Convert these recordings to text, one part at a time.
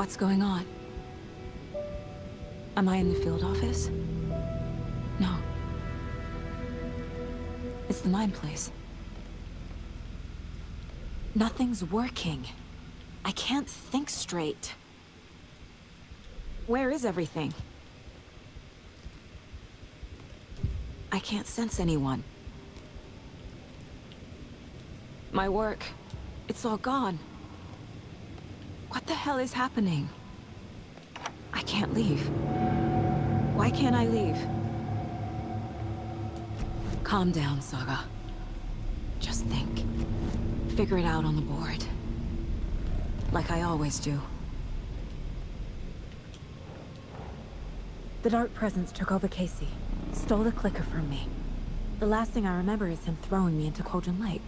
What's going on? Am I in the field office? No. It's the mine place. Nothing's working. I can't think straight. Where is everything? I can't sense anyone. My work, it's all gone. What the hell is happening? I can't leave. Why can't I leave? Calm down, Saga. Just think. Figure it out on the board. Like I always do. The Dark Presence took over Casey. Stole the clicker from me. The last thing I remember is him throwing me into Cauldron Lake.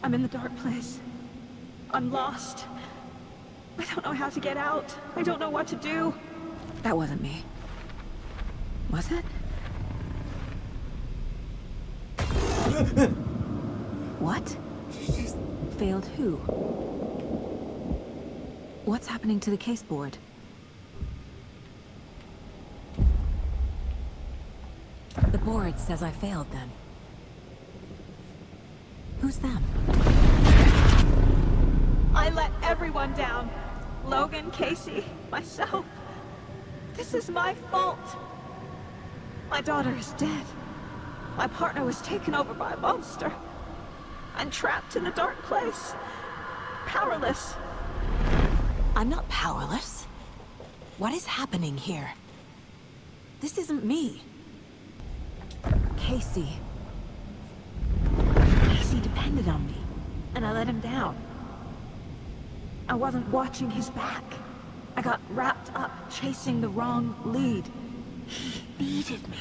I'm in the dark place. I'm lost. I don't know how to get out. I don't know what to do. That wasn't me. Was it? What? Failed who? What's happening to the case board? The board says I failed then. Who's them? I let everyone down. Logan, Casey, myself. This is my fault. My daughter is dead. My partner was taken over by a monster. I'm trapped in a dark place. Powerless. I'm not powerless. What is happening here? This isn't me. Casey. Casey depended on me, and I let him down. I wasn't watching his back. I got wrapped up chasing the wrong lead. He needed me.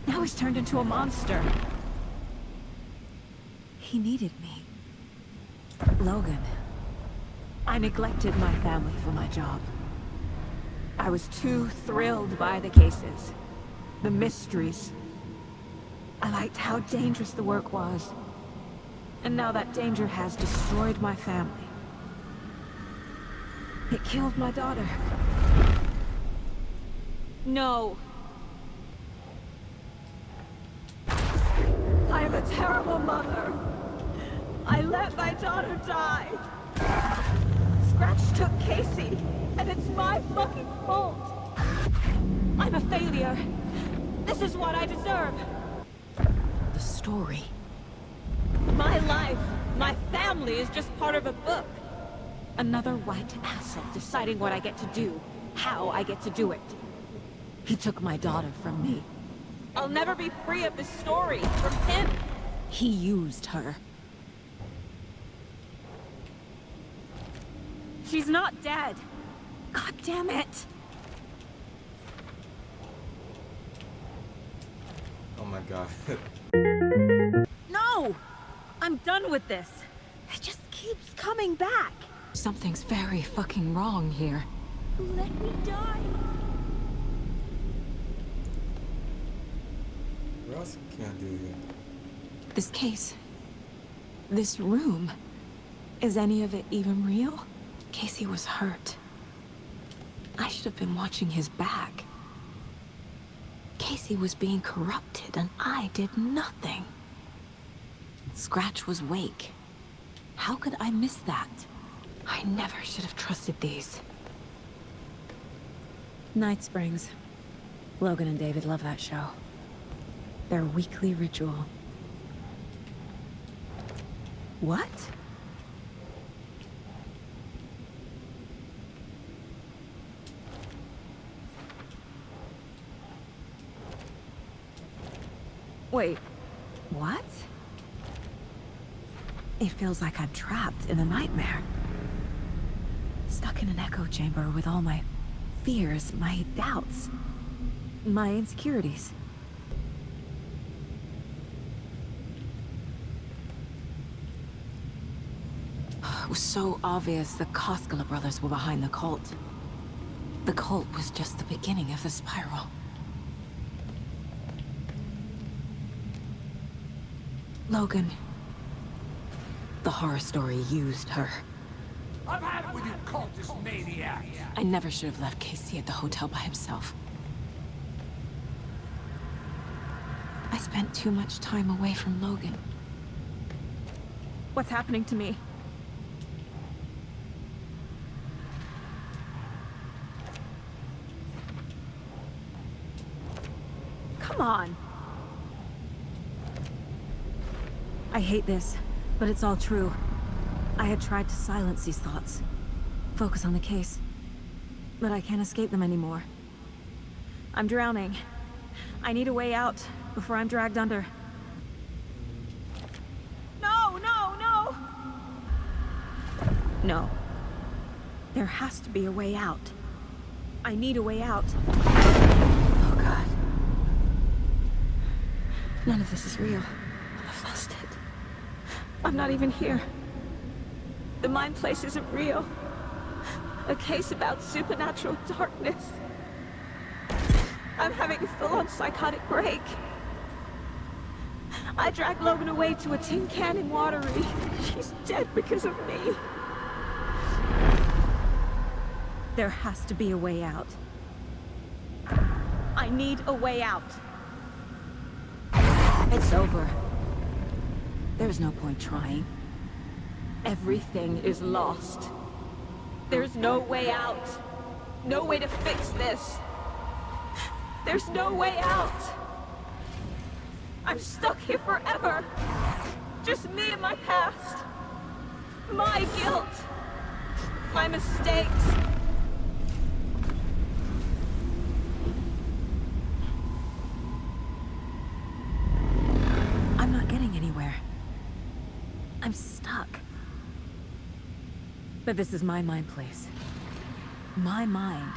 Now he's turned into a monster. He needed me. Logan. I neglected my family for my job. I was too thrilled by the cases, the mysteries. I liked how dangerous the work was. And now that danger has destroyed my family. It killed my daughter. No. I am a terrible mother. I let my daughter die. Scratch took Casey, and it's my fucking fault. I'm a failure. This is what I deserve. The story. My life, my family is just part of a book. Another white asshole deciding what I get to do, how I get to do it. He took my daughter from me. I'll never be free of this story from him. He used her. She's not dead. God damn it. Oh my god. No! I'm done with this. It just keeps coming back. Something's very fucking wrong here. Let me die. What else can I do here? This case. This room. Is any of it even real? Casey was hurt. I should have been watching his back. Casey was being corrupted and I did nothing. Scratch was Wake. How could I miss that? I never should have trusted these. Night Springs. Logan and David love that show. Their weekly ritual. What? Wait, What? It feels like I'm trapped in a nightmare. Stuck in an echo chamber with all my fears, my doubts, my insecurities. It was so obvious the Koskela brothers were behind the cult. The cult was just the beginning of the spiral. Logan. The horror story used her. I've had at with you cultist maniacs? I never should have left Casey at the hotel by himself. I spent too much time away from Logan. What's happening to me? Come on. I hate this, but it's all true. I had tried to silence these thoughts. Focus on the case. But I can't escape them anymore. I'm drowning. I need a way out before I'm dragged under. No, no, no! No. There has to be a way out. I need a way out. Oh, God. None of this is real. I've lost it. I'm not even here. The mind place isn't real. A case about supernatural darkness. I'm having a full-on psychotic break. I dragged Logan away to a tin can in Watery. She's dead because of me. There has to be a way out. I need a way out. It's over. There's no point trying. Everything is lost. There's no way out. No way to fix this. There's no way out. I'm stuck here forever. Just me and my past. My guilt. My mistakes. I'm not getting anywhere. I'm stuck. But this is my mind place. My mind.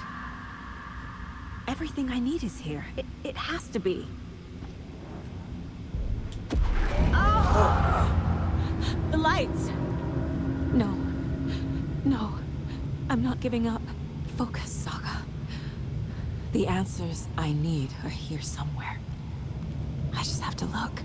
Everything I need is here. It has to be. The lights. No. No. I'm not giving up. Focus, Saga. The answers I need are here somewhere. I just have to look.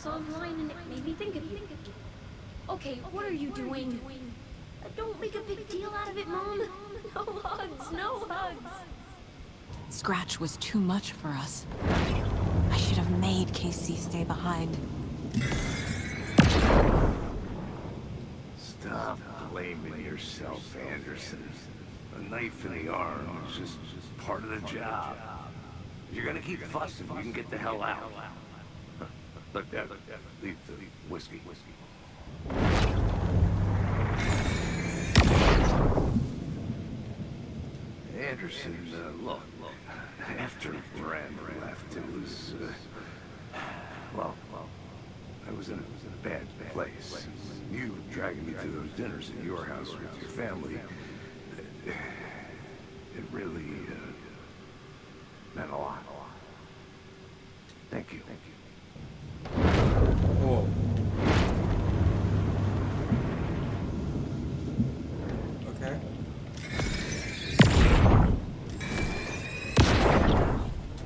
Online and it made me think of you. Okay, what are you doing? Don't make a big deal out of it, Mom. No hugs, no hugs. Scratch was too much for us. I should have made Casey stay behind. Stop blaming yourself, Anderson. A knife in the arm is just part of the job. If you're gonna keep fussing, you can get the hell out. Look, Dad, leave the whiskey. Anderson, look, after Miranda left, it was, well, I was in a bad place. You dragging me to those dinners at your house with your family, it really, meant a lot. Thank you. Whoa. Okay.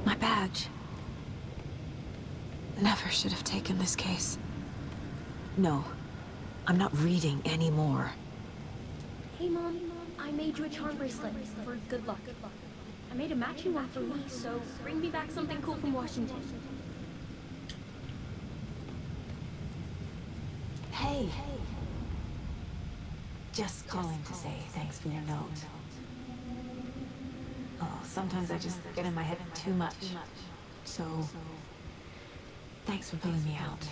My badge. Never should have taken this case. No, I'm not reading anymore. Hey, Mom, I made you a charm bracelet for good luck. I made a matching one for me, so bring me back something cool from Washington. Hey. Just calling to say thanks for your note. Oh, sometimes I just get in my head too much. So, thanks for pulling me out.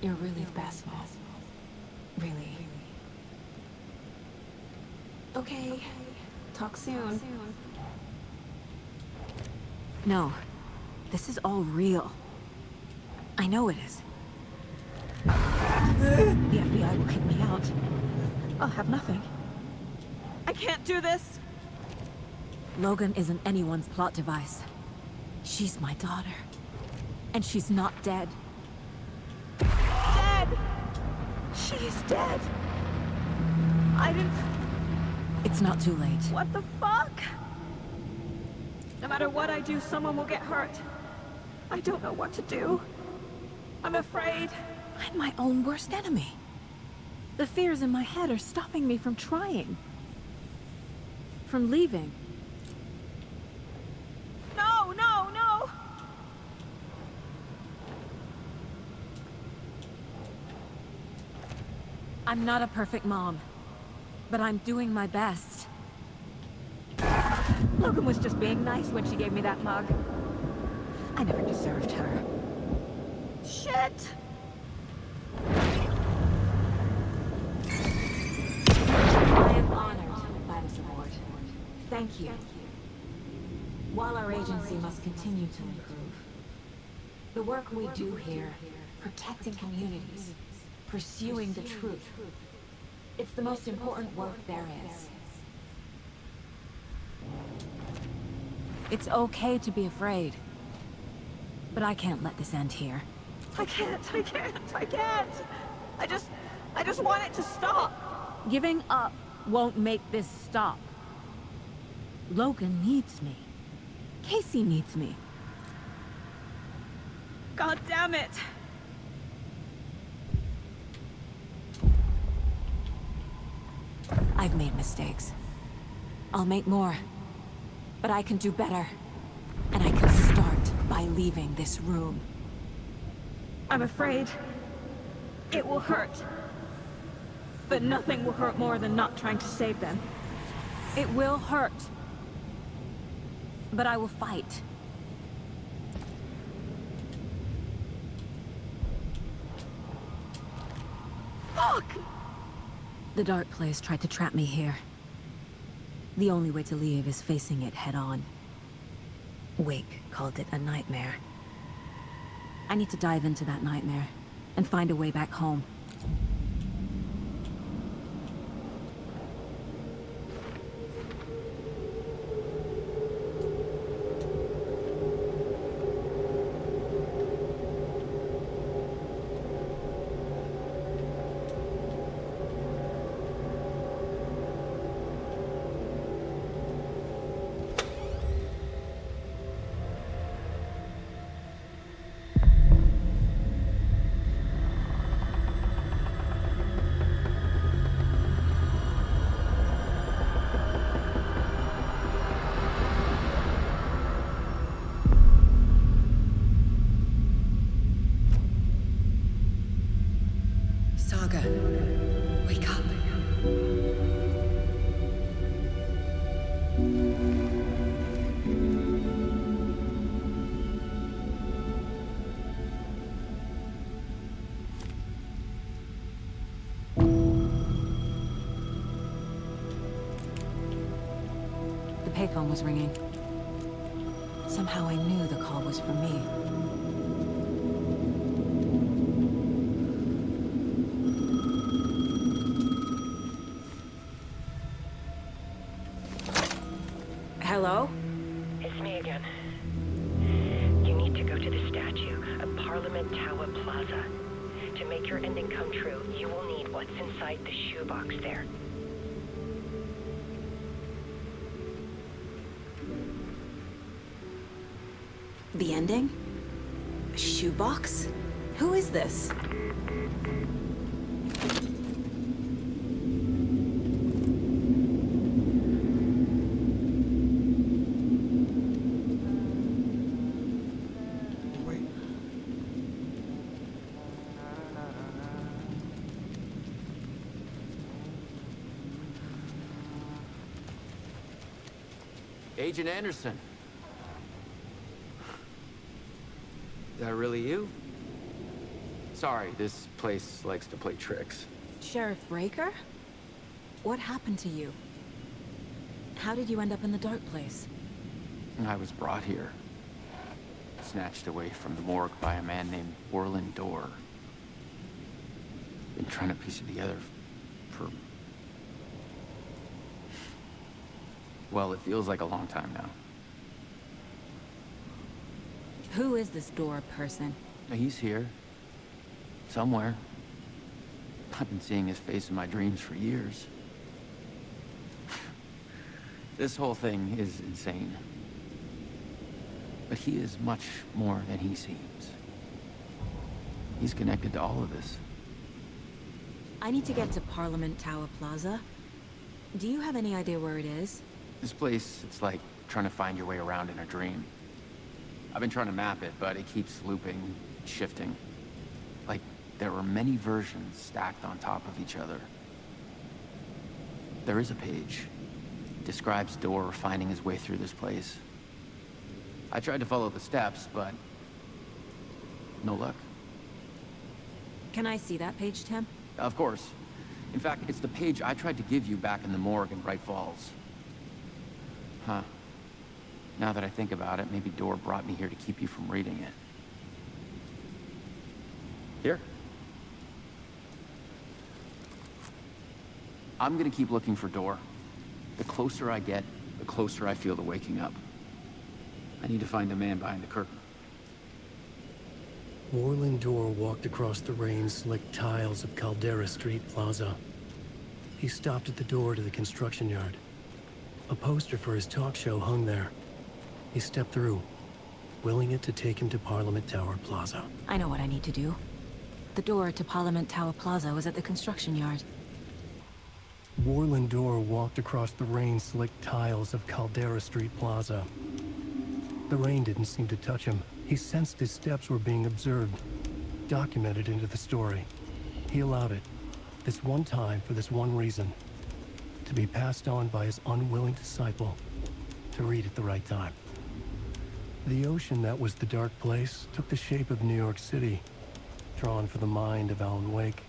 You're really the best, Mom. Really. Okay. Talk soon. No. This is all real. I know it is. The FBI will kick me out. I'll have nothing. I can't do this. Logan isn't anyone's plot device. She's my daughter. And she's not dead. Dead. She is dead. I didn't... It's not too late. What the fuck? No matter what I do, someone will get hurt. I don't know what to do. I'm afraid. I'm my own worst enemy. The fears in my head are stopping me from trying. From leaving. No, no, no! I'm not a perfect mom, but I'm doing my best. Logan was just being nice when she gave me that mug. I never deserved her. Shit! I am honored by this award. Thank you. While our agency must continue to improve, the work we do here, protecting communities, pursuing the truth, it's the most important work there is. It's okay to be afraid. But I can't let this end here. I can't. I just want it to stop. Giving up won't make this stop. Logan needs me. Casey needs me. God damn it. I've made mistakes. I'll make more. But I can do better. And I can start by leaving this room. I'm afraid it will hurt. But nothing will hurt more than not trying to save them. It will hurt. But I will fight. Fuck! The dark place tried to trap me here. The only way to leave is facing it head on. Wake called it a nightmare. I need to dive into that nightmare and find a way back home. Saga, wake up. The payphone was ringing. Somehow I knew the call was for me. Hello? It's me again. You need to go to the statue of Parliament Tower Plaza. To make your ending come true, you will need what's inside the shoebox there. The ending? A shoebox? Who is this? Wait. Agent Anderson. Is that really you? Sorry, this place likes to play tricks. Sheriff Breaker? What happened to you? How did you end up in the dark place? I was brought here. Snatched away from the morgue by a man named Orland Dorr. Been trying to piece it together for... well, it feels like a long time now. Who is this Dorr person? He's here. Somewhere. I've been seeing his face in my dreams for years. This whole thing is insane. But he is much more than he seems. He's connected to all of this. I need to get to Parliament Tower Plaza. Do you have any idea where it is? This place, it's like trying to find your way around in a dream. I've been trying to map it, but it keeps looping, shifting. Like there are many versions stacked on top of each other. There is a page. It describes Door finding his way through this place. I tried to follow the steps, but no luck. Can I see that page, Tim? Of course. In fact, it's the page I tried to give you back in the morgue in Bright Falls. Huh. Now that I think about it, maybe Door brought me here to keep you from reading it. Here. I'm gonna keep looking for Door. The closer I get, the closer I feel to waking up. I need to find the man behind the curtain. Warland Door walked across the rain-slicked tiles of Caldera Street Plaza. He stopped at the door to the construction yard. A poster for his talk show hung there. He stepped through, willing it to take him to Parliament Tower Plaza. I know what I need to do. The door to Parliament Tower Plaza was at the construction yard. Warland Door walked across the rain-slicked tiles of Caldera Street Plaza. The rain didn't seem to touch him. He sensed his steps were being observed, documented into the story. He allowed it, this one time for this one reason, to be passed on by his unwilling disciple, to read at the right time. The ocean that was the dark place took the shape of New York City, drawn for the mind of Alan Wake,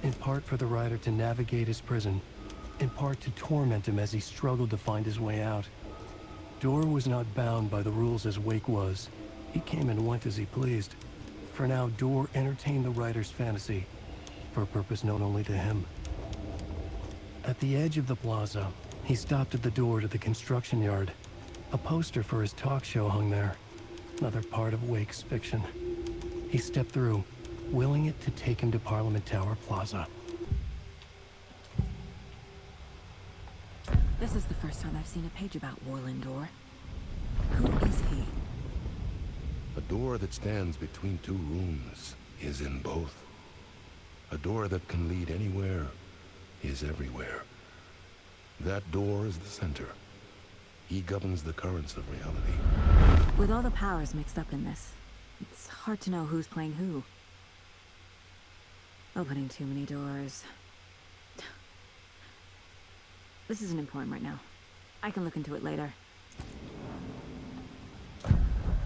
in part for the writer to navigate his prison, in part to torment him as he struggled to find his way out. Door was not bound by the rules as Wake was. He came and went as he pleased. For now, Door entertained the writer's fantasy, for a purpose known only to him. At the edge of the plaza, he stopped at the door to the construction yard. A poster for his talk show hung there, another part of Wake's fiction. He stepped through, willing it to take him to Parliament Tower Plaza. This is the first time I've seen a page about Warland Door. Who is he? A door that stands between two rooms is in both. A door that can lead anywhere is everywhere. That door is the center. He governs the currents of reality. With all the powers mixed up in this, it's hard to know who's playing who. Opening too many doors. This isn't important right now. I can look into it later.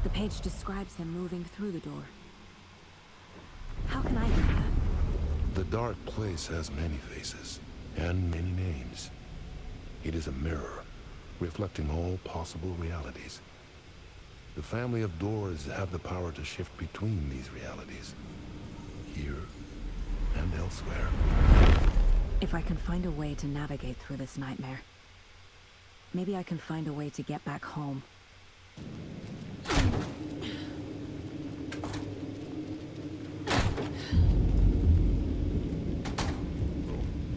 The page describes him moving through the door. How can I do that? The dark place has many faces and many names. It is a mirror, reflecting all possible realities. The family of doors have the power to shift between these realities, here and elsewhere. If I can find a way to navigate through this nightmare, maybe I can find a way to get back home.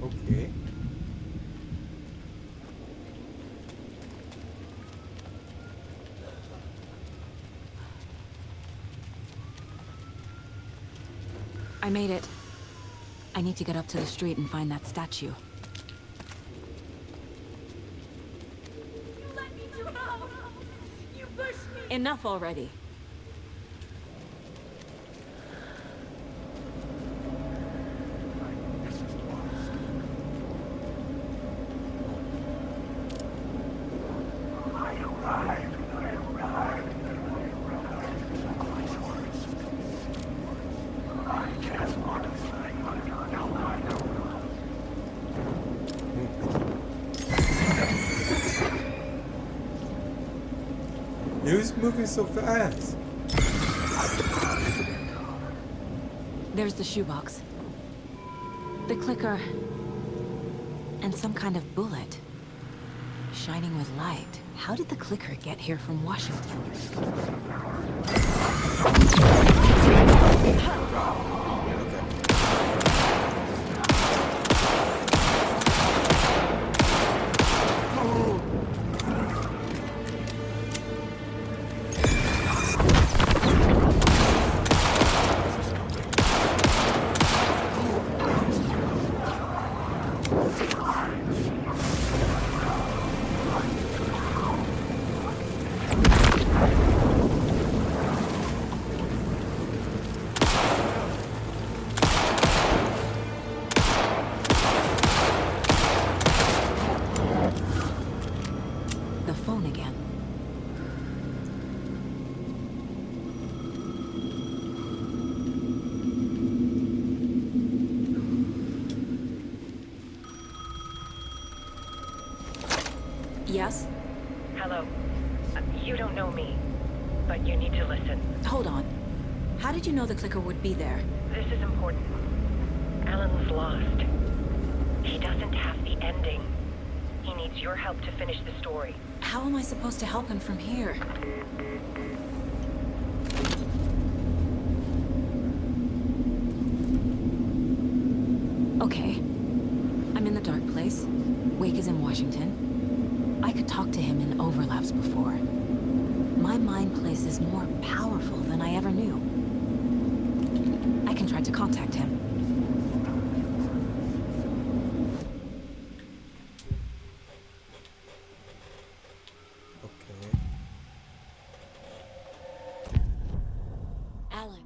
Okay. I made it. I need to get up to the street and find that statue. You let me drown! You pushed me! Enough already. Who's moving so fast? There's the shoebox. The clicker. And some kind of bullet. Shining with light. How did the clicker get here from Washington? Yes? Hello. You don't know me, but you need to listen. Hold on. How did you know the clicker would be there? This is important. Alan's lost. He doesn't have the ending. He needs your help to finish the story. How am I supposed to help him from here? Okay. I'm in the dark place. Wake is in Washington. I could talk to him in overlaps before. My mind place is more powerful than I ever knew. I can try to contact him. Okay. Alan.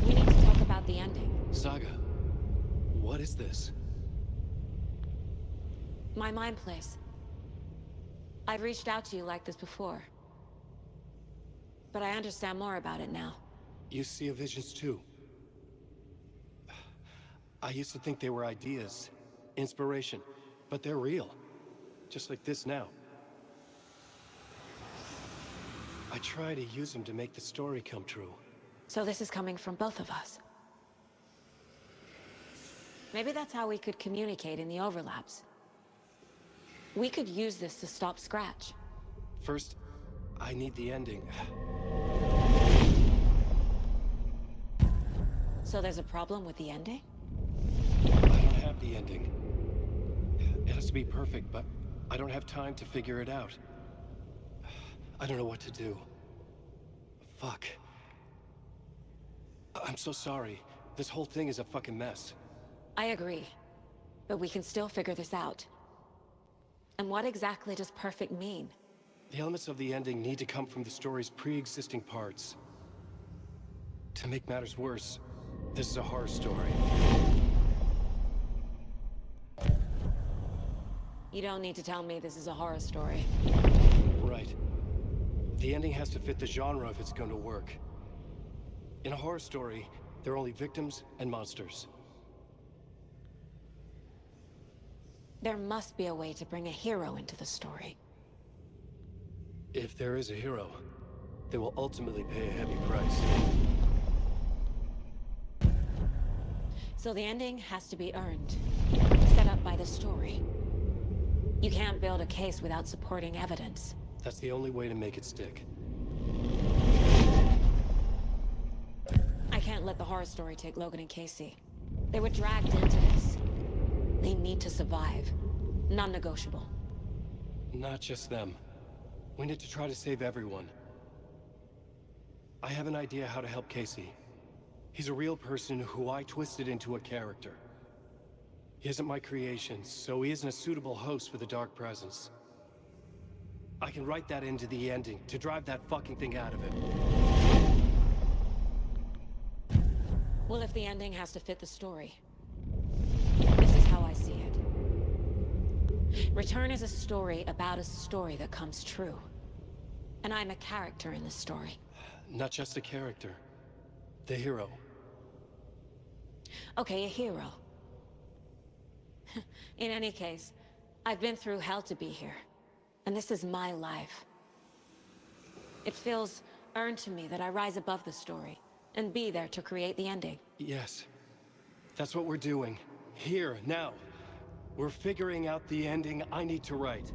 We need to talk about the ending. Saga, what is this? My mind place. I've reached out to you like this before. But I understand more about it now. You see visions too. I used to think they were ideas, inspiration, but they're real. Just like this now. I try to use them to make the story come true. So this is coming from both of us. Maybe that's how we could communicate in the overlaps. We could use this to stop Scratch. First, I need the ending. So there's a problem with the ending? I don't have the ending. It has to be perfect, but I don't have time to figure it out. I don't know what to do. Fuck. I'm so sorry. This whole thing is a fucking mess. I agree. But we can still figure this out. And what exactly does perfect mean? The elements of the ending need to come from the story's pre-existing parts. To make matters worse, this is a horror story. You don't need to tell me this is a horror story. Right. The ending has to fit the genre if it's going to work. In a horror story, there are only victims and monsters. There must be a way to bring a hero into the story. If there is a hero, they will ultimately pay a heavy price. So the ending has to be earned, set up by the story. You can't build a case without supporting evidence. That's the only way to make it stick. I can't let the horror story take Logan and Casey. They were dragged into this. They need to survive. Non-negotiable. Not just them. We need to try to save everyone. I have an idea how to help Casey. He's a real person who I twisted into a character. He isn't my creation, so he isn't a suitable host for the Dark Presence. I can write that into the ending to drive that fucking thing out of him. Well, if the ending has to fit the story, this is how I see it. Return is a story about a story that comes true. And I'm a character in the story. Not just a character. The hero. Okay, a hero. In any case, I've been through hell to be here. And this is my life. It feels earned to me that I rise above the story and be there to create the ending. Yes. That's what we're doing. Here, now. We're figuring out the ending I need to write.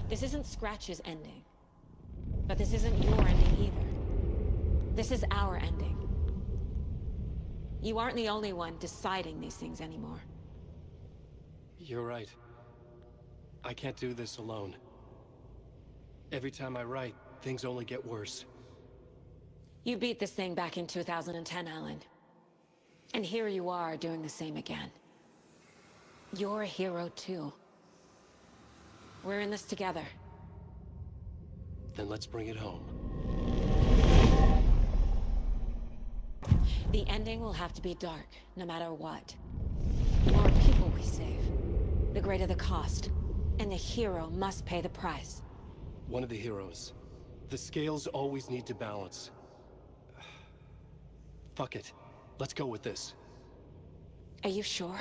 This isn't Scratch's ending. But this isn't your ending either. This is our ending. You aren't the only one deciding these things anymore. You're right. I can't do this alone. Every time I write, things only get worse. You beat this thing back in 2010, Alan. And here you are doing the same again. You're a hero too. We're in this together. Then let's bring it home. The ending will have to be dark, no matter what. The more people we save, the greater the cost. And the hero must pay the price. One of the heroes. The scales always need to balance. Fuck it. Let's go with this. Are you sure?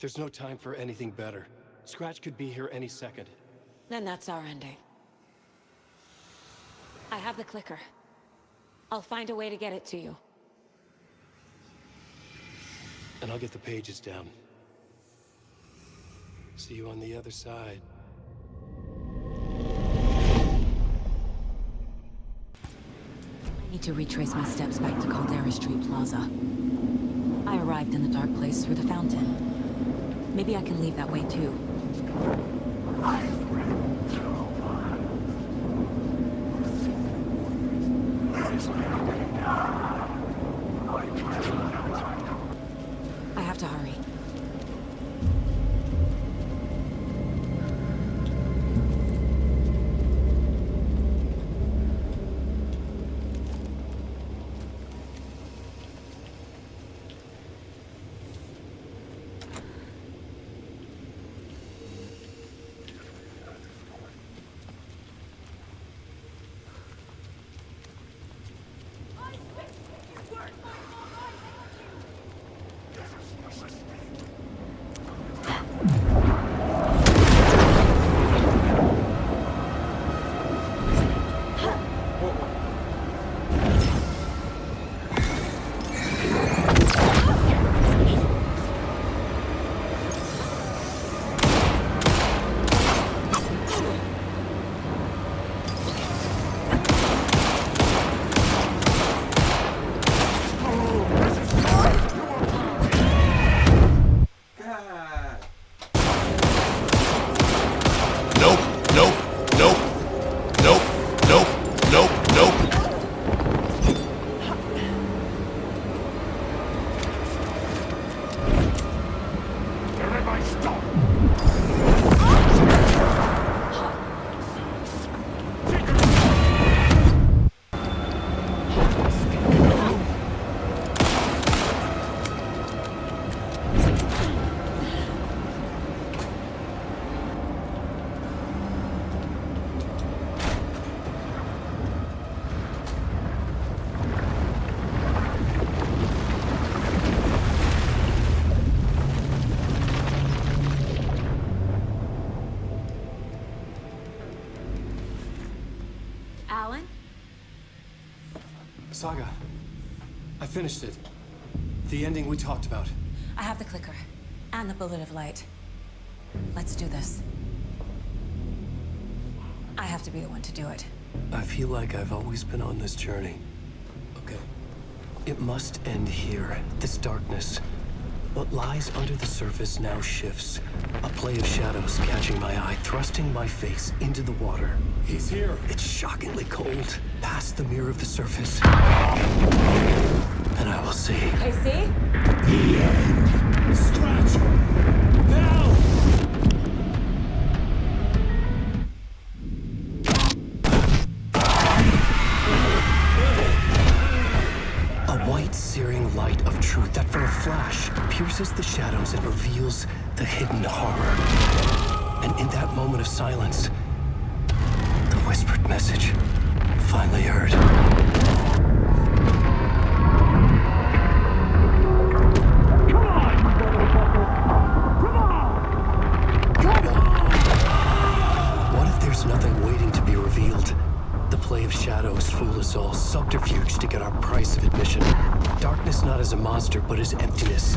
There's no time for anything better. Scratch could be here any second. Then that's our ending. I have the clicker. I'll find a way to get it to you. And I'll get the pages down. See you on the other side. I need to retrace my steps back to Caldera Street Plaza. I arrived in the dark place through the fountain. Maybe I can leave that way too. I have to hurry. Alan? Saga, I finished it. The ending we talked about. I have the clicker. And the bullet of light. Let's do this. I have to be the one to do it. I feel like I've always been on this journey. Okay. It must end here, this darkness. What lies under the surface now shifts. A play of shadows catching my eye, thrusting my face into the water. He's here. It's shockingly cold, past the mirror of the surface. And I will see. Casey? Scratch! Now! A white, searing light of truth that from a flash pierces the shadows and reveals the hidden horror. And in that moment of silence, the whispered message finally heard. What if there's nothing waiting to be revealed? The play of shadows fool us all, subterfuge to get our price of admission. Darkness not as a monster, but as emptiness.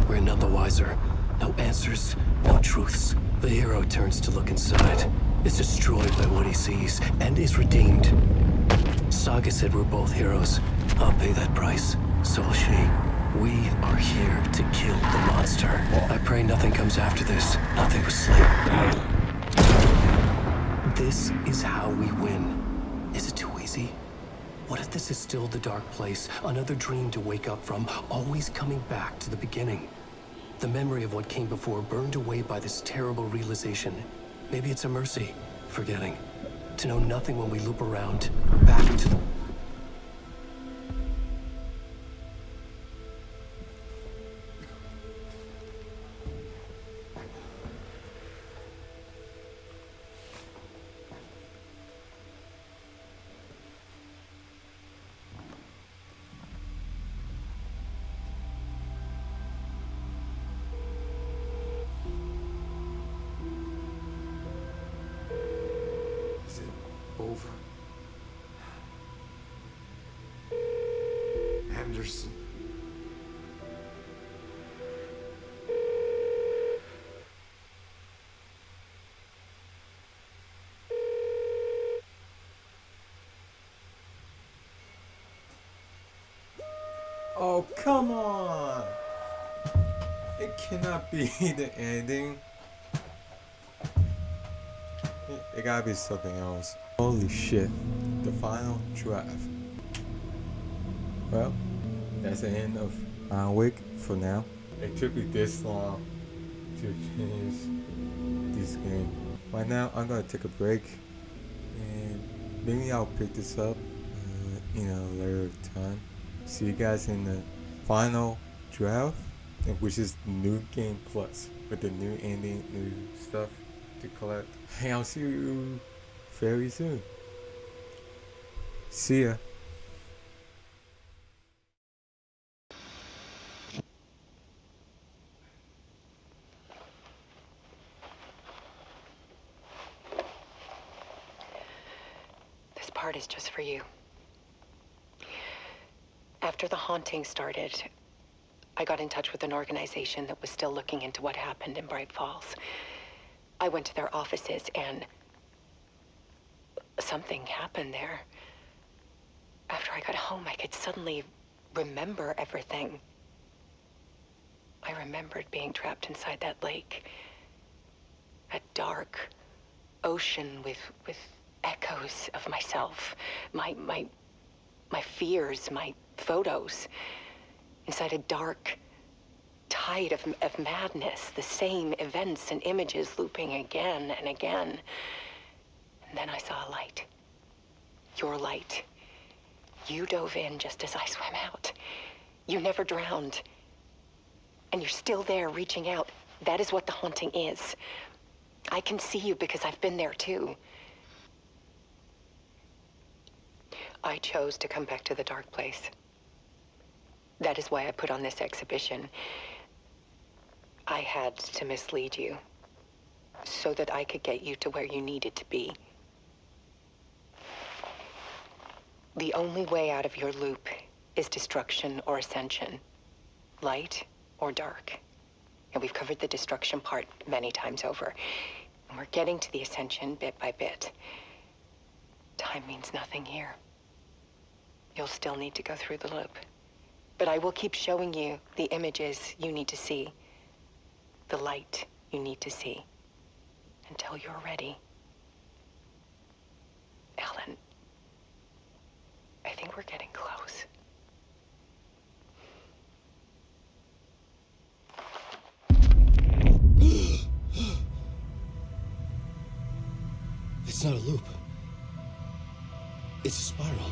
We're none the wiser. No answers, no truths. The hero turns to look inside. Is destroyed by what he sees, and is redeemed. Saga said we're both heroes. I'll pay that price. So will she. We are here to kill the monster. I pray nothing comes after this. Nothing but sleep. This is how we win. Is it too easy? What if this is still the dark place? Another dream to wake up from, always coming back to the beginning. The memory of what came before burned away by this terrible realization. Maybe it's a mercy, forgetting. To know nothing when we loop around, back to the... over. Anderson. Oh, come on! It cannot be the ending. It gotta be something else. Holy shit. The final draft. Well, that's the end of Alan Wake for now. It took me this long to finish this game. Right now, I'm gonna take a break and maybe I'll pick this up in a later time. See you guys in the final draft, which is New Game Plus with the new ending, new stuff to collect. Hey, I'll see you very soon. See ya. This part is just for you. After the haunting started, I got in touch with an organization that was still looking into what happened in Bright Falls. I went to their offices and something happened there. After I got home, I could suddenly remember everything. I remembered being trapped inside that lake. A dark ocean with echoes of myself. My fears, my photos. Inside a dark tide of madness. The same events and images looping again and again. And then I saw a light. Your light. You dove in just as I swam out. You never drowned. And you're still there reaching out. That is what the haunting is. I can see you because I've been there too. I chose to come back to the dark place. That is why I put on this exhibition. I had to mislead you so that I could get you to where you needed to be. The only way out of your loop is destruction or ascension, light or dark. And we've covered the destruction part many times over. And we're getting to the ascension bit by bit. Time means nothing here. You'll still need to go through the loop. But I will keep showing you the images you need to see, the light you need to see, until you're ready. Ellen, I think we're getting close. It's not a loop. It's a spiral.